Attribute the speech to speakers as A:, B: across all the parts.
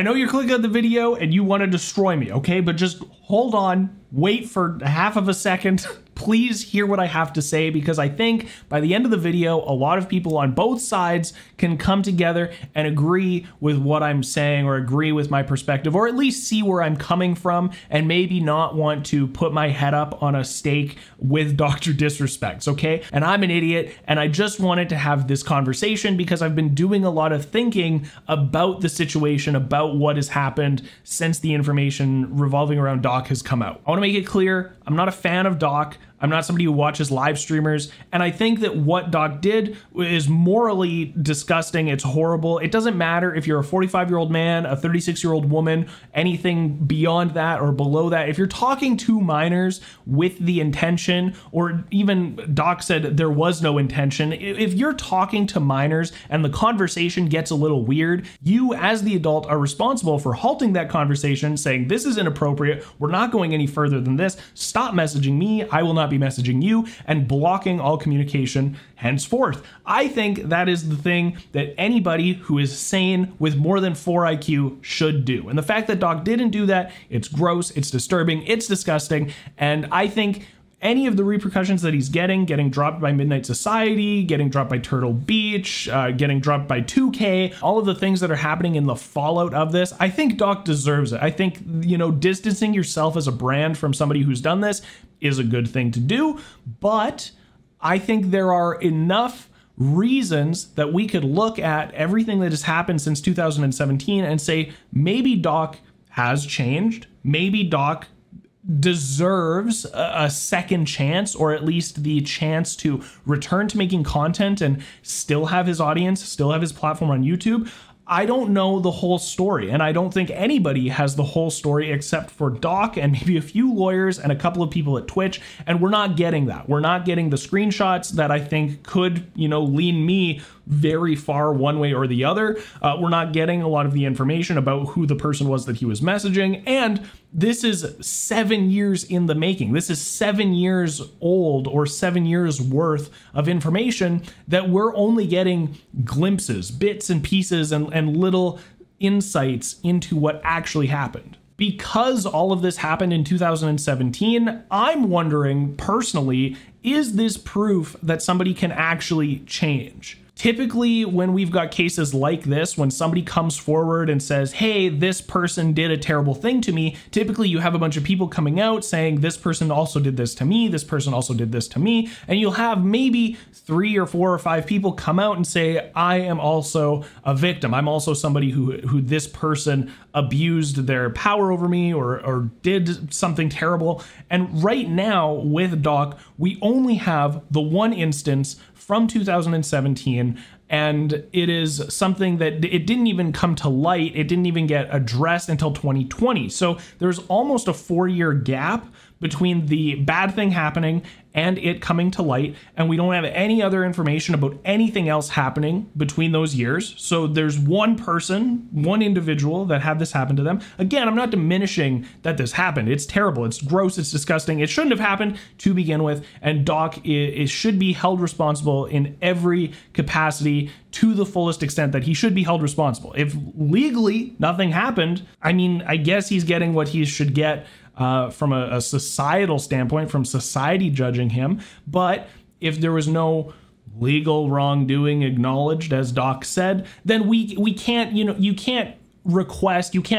A: I know you're clicking on the video and you want to destroy me, okay? But just hold on, wait for half of a second. Please hear what I have to say, because I think by the end of the video, a lot of people on both sides can come together and agree with what I'm saying, or agree with my perspective, or at least see where I'm coming from, and maybe not want to put my head up on a stake with Dr. Disrespects, okay? And I'm an idiot, and I just wanted to have this conversation because I've been doing a lot of thinking about the situation, about what has happened since the information revolving around Doc has come out. I want to make it clear, I'm not a fan of Doc. I'm not somebody who watches live streamers, and I think that what Doc did is morally disgusting. It's horrible. It doesn't matter if you're a 45-year-old man, a 36-year-old woman, anything beyond that or below that. If you're talking to minors with the intention, or even Doc said there was no intention, if you're talking to minors and the conversation gets a little weird, you as the adult are responsible for halting that conversation, saying this is inappropriate, we're not going any further than this, stop messaging me, I will not be messaging you, and blocking all communication henceforth. I think that is the thing that anybody who is sane with more than 4 IQ should do. And the fact that Doc didn't do that, it's gross, it's disturbing, it's disgusting, and I think any of the repercussions that he's getting dropped by Midnight Society, getting dropped by Turtle Beach, getting dropped by 2K, all of the things that are happening in the fallout of this, I think Doc deserves it. I think, you know, distancing yourself as a brand from somebody who's done this is a good thing to do, but I think there are enough reasons that we could look at everything that has happened since 2017 and say, maybe Doc has changed, maybe Doc deserves a second chance, or at least the chance to return to making content and still have his audience, still have his platform on YouTube. I don't know the whole story, and I don't think anybody has the whole story except for Doc and maybe a few lawyers and a couple of people at Twitch, and we're not getting that. We're not getting the screenshots that I think could, you know, lean me very far one way or the other. We're not getting a lot of the information about who the person was that he was messaging, and this is 7 years in the making. This is 7 years old, or 7 years worth of information that we're only getting glimpses, bits and pieces, and little insights into what actually happened. Because all of this happened in 2017, I'm wondering personally, is this proof that somebody can actually change? Typically, when we've got cases like this, when somebody comes forward and says, hey, this person did a terrible thing to me, typically you have a bunch of people coming out saying, this person also did this to me, this person also did this to me, and you'll have maybe 3 or 4 or 5 people come out and say, I am also a victim. I'm also somebody who this person abused their power over me, or did something terrible. And right now with Doc, we only have the one instance from 2017, and it is something that it didn't even come to light. It didn't even get addressed until 2020. So there's almost a 4-year gap between the bad thing happening and it coming to light, and we don't have any other information about anything else happening between those years. So there's one person, one individual that had this happen to them. Again, I'm not diminishing that this happened. It's terrible, it's gross, it's disgusting. It shouldn't have happened to begin with, and Doc should be held responsible in every capacity to the fullest extent that he should be held responsible. If legally nothing happened, I mean, I guess he's getting what he should get from a societal standpoint, from society judging him. But if there was no legal wrongdoing acknowledged, as Doc said, then we can't, you know, you can't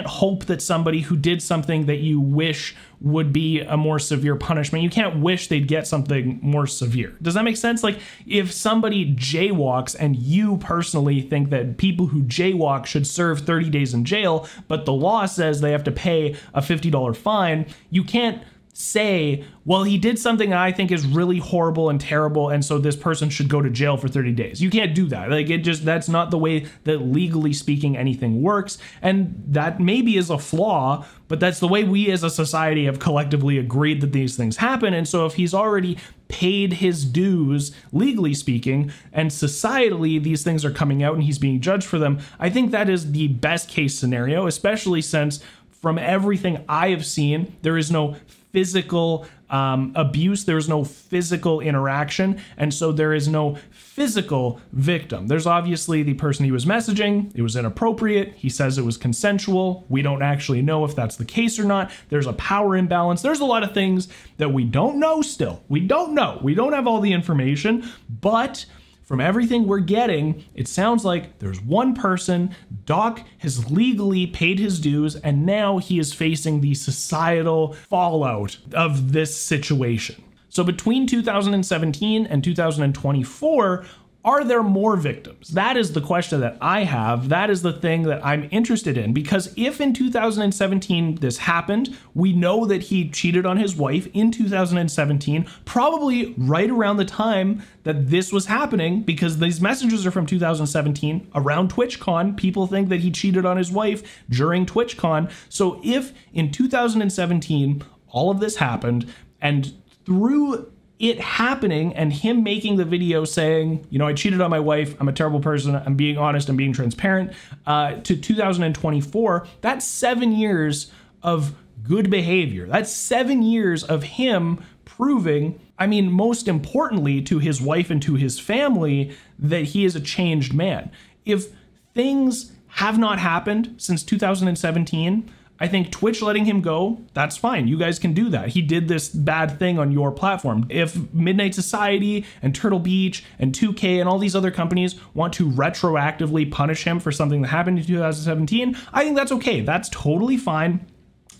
A: hope that somebody who did something that you wish would be a more severe punishment, you can't wish they'd get something more severe. Does that make sense? Like, if somebody jaywalks and you personally think that people who jaywalk should serve 30 days in jail, but the law says they have to pay a $50 fine, you can't say, well, he did something I think is really horrible and terrible, and so this person should go to jail for 30 days. You can't do that. Like, that's not the way that legally speaking anything works, and that maybe is a flaw, but that's the way we as a society have collectively agreed that these things happen. And so if he's already paid his dues, legally speaking, and societally these things are coming out and he's being judged for them, I think that is the best case scenario, especially since from everything I have seen, there is no physical abuse, there's no physical interaction, and so there is no physical victim. There's obviously the person he was messaging, it was inappropriate, he says it was consensual, we don't actually know if that's the case or not, there's a power imbalance, there's a lot of things that we don't know still. We don't know, we don't have all the information, but from everything we're getting, it sounds like there's one person, Doc has legally paid his dues, and now he is facing the societal fallout of this situation. So between 2017 and 2024, are there more victims? That is the question that I have. That is the thing that I'm interested in, because if in 2017 this happened, we know that he cheated on his wife in 2017, probably right around the time that this was happening, because these messages are from 2017, around TwitchCon. People think that he cheated on his wife during TwitchCon. So if in 2017 all of this happened, and through it happening and him making the video saying, you know, I cheated on my wife, I'm a terrible person, I'm being honest, I'm being transparent, to 2024, that's 7 years of good behavior. That's 7 years of him proving, I mean, most importantly to his wife and to his family, that he is a changed man. If things have not happened since 2017, I think Twitch letting him go, that's fine. You guys can do that. He did this bad thing on your platform. If Midnight Society and Turtle Beach and 2K and all these other companies want to retroactively punish him for something that happened in 2017, I think that's okay. That's totally fine.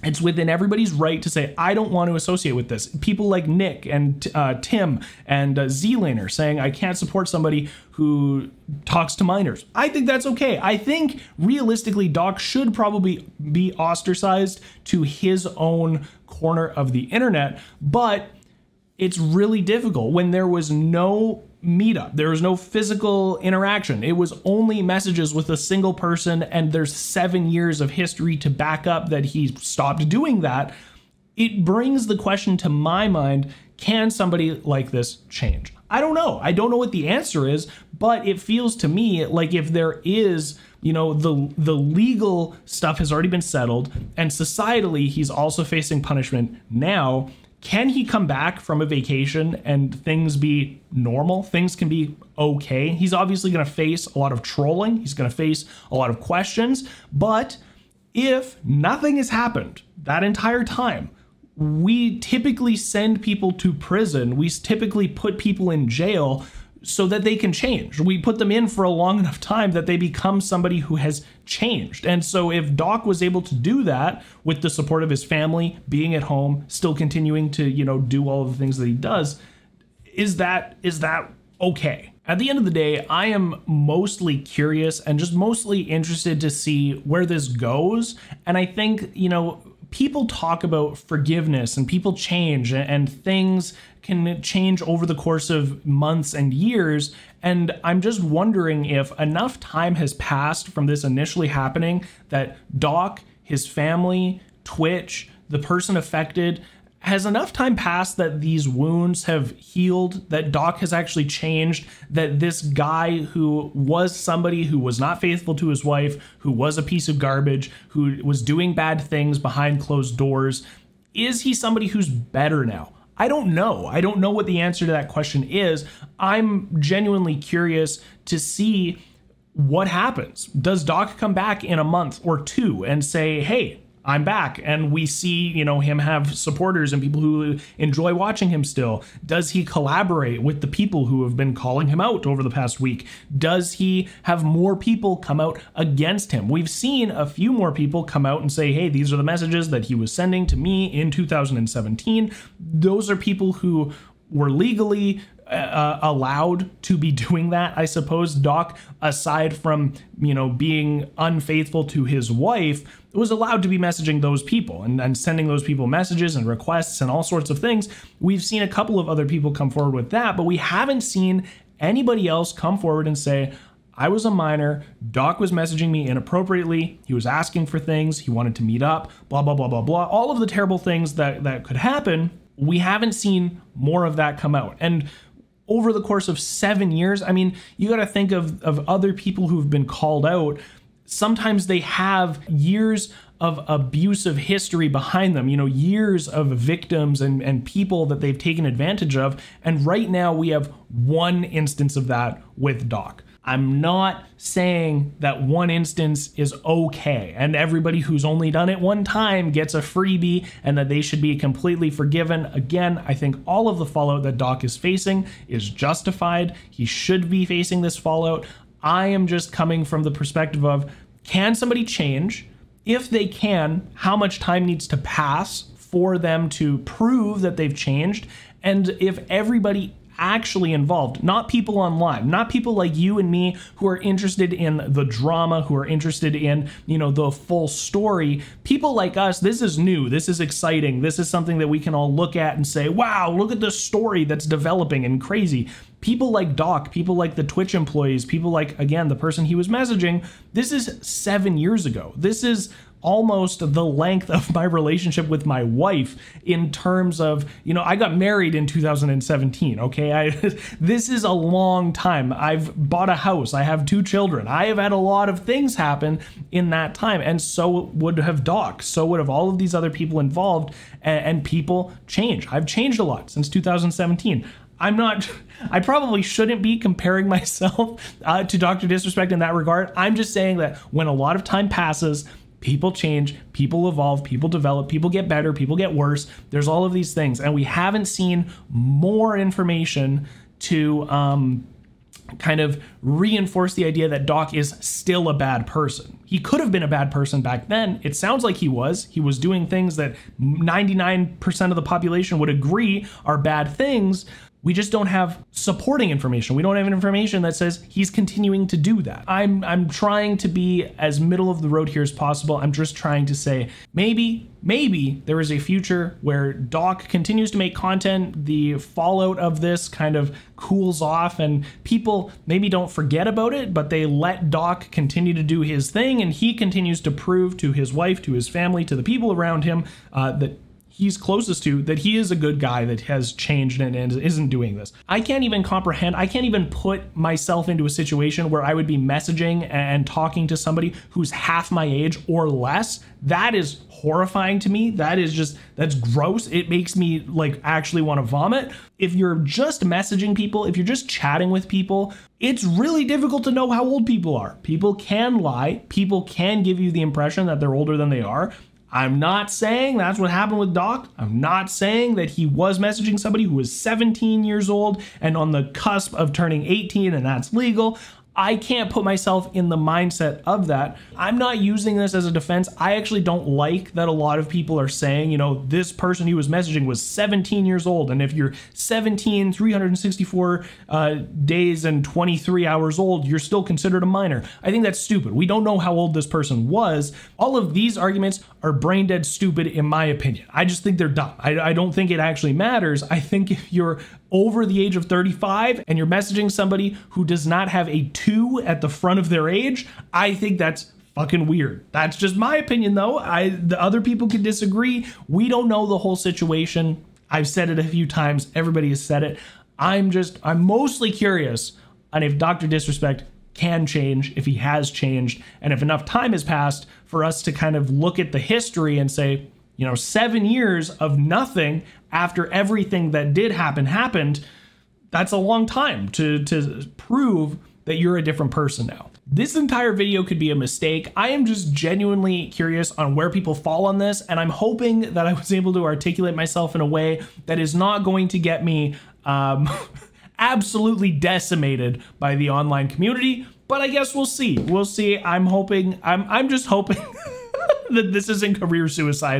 A: It's within everybody's right to say, I don't want to associate with this. People like Nick and Tim and Z-Laner saying, I can't support somebody who talks to minors. I think that's okay. I think realistically, Doc should probably be ostracized to his own corner of the internet, but it's really difficult when there was no meetup. There was no physical interaction. It was only messages with a single person, and there's 7 years of history to back up that he stopped doing that. It brings the question to my mind, can somebody like this change? I don't know. I don't know what the answer is, but it feels to me like if there is, you know, the legal stuff has already been settled, and societally he's also facing punishment now. Can he come back from a vacation and things be normal? Things can be okay. He's obviously going to face a lot of trolling. He's going to face a lot of questions. But if nothing has happened that entire time, we typically send people to prison. We typically put people in jail so that they can change. We put them in for a long enough time that they become somebody who has changed. And so if Doc was able to do that with the support of his family, being at home, still continuing to, you know, do all of the things that he does, is that okay? At the end of the day, I am mostly curious and just mostly interested to see where this goes. And I think, you know, people talk about forgiveness and people change and things can change over the course of months and years. And I'm just wondering if enough time has passed from this initially happening that Doc, his family, Twitch, the person affected, has enough time passed that these wounds have healed, that Doc has actually changed, that this guy who was somebody who was not faithful to his wife, who was a piece of garbage, who was doing bad things behind closed doors, is he somebody who's better now? I don't know. I don't know what the answer to that question is. I'm genuinely curious to see what happens. Does Doc come back in a month or two and say, hey, I'm back, and we see, you know, him have supporters and people who enjoy watching him still? Does he collaborate with the people who have been calling him out over the past week? Does he have more people come out against him? We've seen a few more people come out and say, hey, these are the messages that he was sending to me in 2017. Those are people who were legally allowed to be doing that, I suppose. Doc, aside from, you know, being unfaithful to his wife, was allowed to be messaging those people and sending those people messages and requests and all sorts of things. We've seen a couple of other people come forward with that, but we haven't seen anybody else come forward and say, I was a minor, Doc was messaging me inappropriately, he was asking for things, he wanted to meet up, blah, blah, blah, blah, blah. All of the terrible things that could happen. We haven't seen more of that come out. And over the course of 7 years, I mean, you got to think of other people who've been called out. sometimes they have years of abusive history behind them, you know, years of victims and people that they've taken advantage of. And right now we have one instance of that with Doc. I'm not saying that one instance is okay and everybody who's only done it one time gets a freebie and that they should be completely forgiven. Again, I think all of the fallout that Doc is facing is justified. He should be facing this fallout. I am just coming from the perspective of, can somebody change? If they can, how much time needs to pass for them to prove that they've changed? And if everybody actually involved, not people online, not people like you and me who are interested in the drama, who are interested in, you know, the full story, people like us, this is new, this is exciting, this is something that we can all look at and say, wow, look at this story that's developing and crazy. People like Doc, people like the Twitch employees, people like, again, the person he was messaging, this is 7 years ago. This is almost the length of my relationship with my wife in terms of, you know, I got married in 2017, okay? This is a long time. I've bought a house. I have 2 children. I have had a lot of things happen in that time, and so would have Doc. So would have all of these other people involved, and people change. I've changed a lot since 2017. I probably shouldn't be comparing myself to Dr. Disrespect in that regard. I'm just saying that when a lot of time passes, people change, people evolve, people develop, people get better, people get worse. There's all of these things. And we haven't seen more information to kind of reinforce the idea that Doc is still a bad person. He could have been a bad person back then. It sounds like he was. He was doing things that 99% of the population would agree are bad things. We just don't have supporting information. We don't have information that says he's continuing to do that. I'm trying to be as middle of the road here as possible. I'm just trying to say maybe there is a future where Doc continues to make content, the fallout of this kind of cools off, and people maybe don't forget about it, but they let Doc continue to do his thing, and he continues to prove to his wife, to his family, to the people around him that he's closest to, that he is a good guy that has changed and isn't doing this. I can't even comprehend, I can't even put myself into a situation where I would be messaging and talking to somebody who's half my age or less. That is horrifying to me. That is just, that's gross. It makes me like actually want to vomit. If you're just messaging people, if you're just chatting with people, it's really difficult to know how old people are. People can lie. People can give you the impression that they're older than they are. I'm not saying that's what happened with Doc. I'm not saying that he was messaging somebody who was 17 years old and on the cusp of turning 18 and that's legal. I can't put myself in the mindset of that. I'm not using this as a defense. I actually don't like that a lot of people are saying, you know, this person he was messaging was 17 years old. And if you're 17, 364 days and 23 hours old, you're still considered a minor. I think that's stupid. We don't know how old this person was. All of these arguments are brain dead stupid in my opinion. I just think they're dumb. I don't think it actually matters. I think if you're over the age of 35 and you're messaging somebody who does not have a 2 at the front of their age, I think that's fucking weird. That's just my opinion though. The other people can disagree. We don't know the whole situation. I've said it a few times. Everybody has said it. I'm mostly curious on if Dr. Disrespect can change, if he has changed, and if enough time has passed for us to kind of look at the history and say, you know, 7 years of nothing after everything that did happen happened, that's a long time to prove that you're a different person now. This entire video could be a mistake. I am just genuinely curious on where people fall on this, and I'm hoping that I was able to articulate myself in a way that is not going to get me absolutely decimated by the online community, but I guess we'll see. We'll see. I'm just hoping that this isn't career suicide.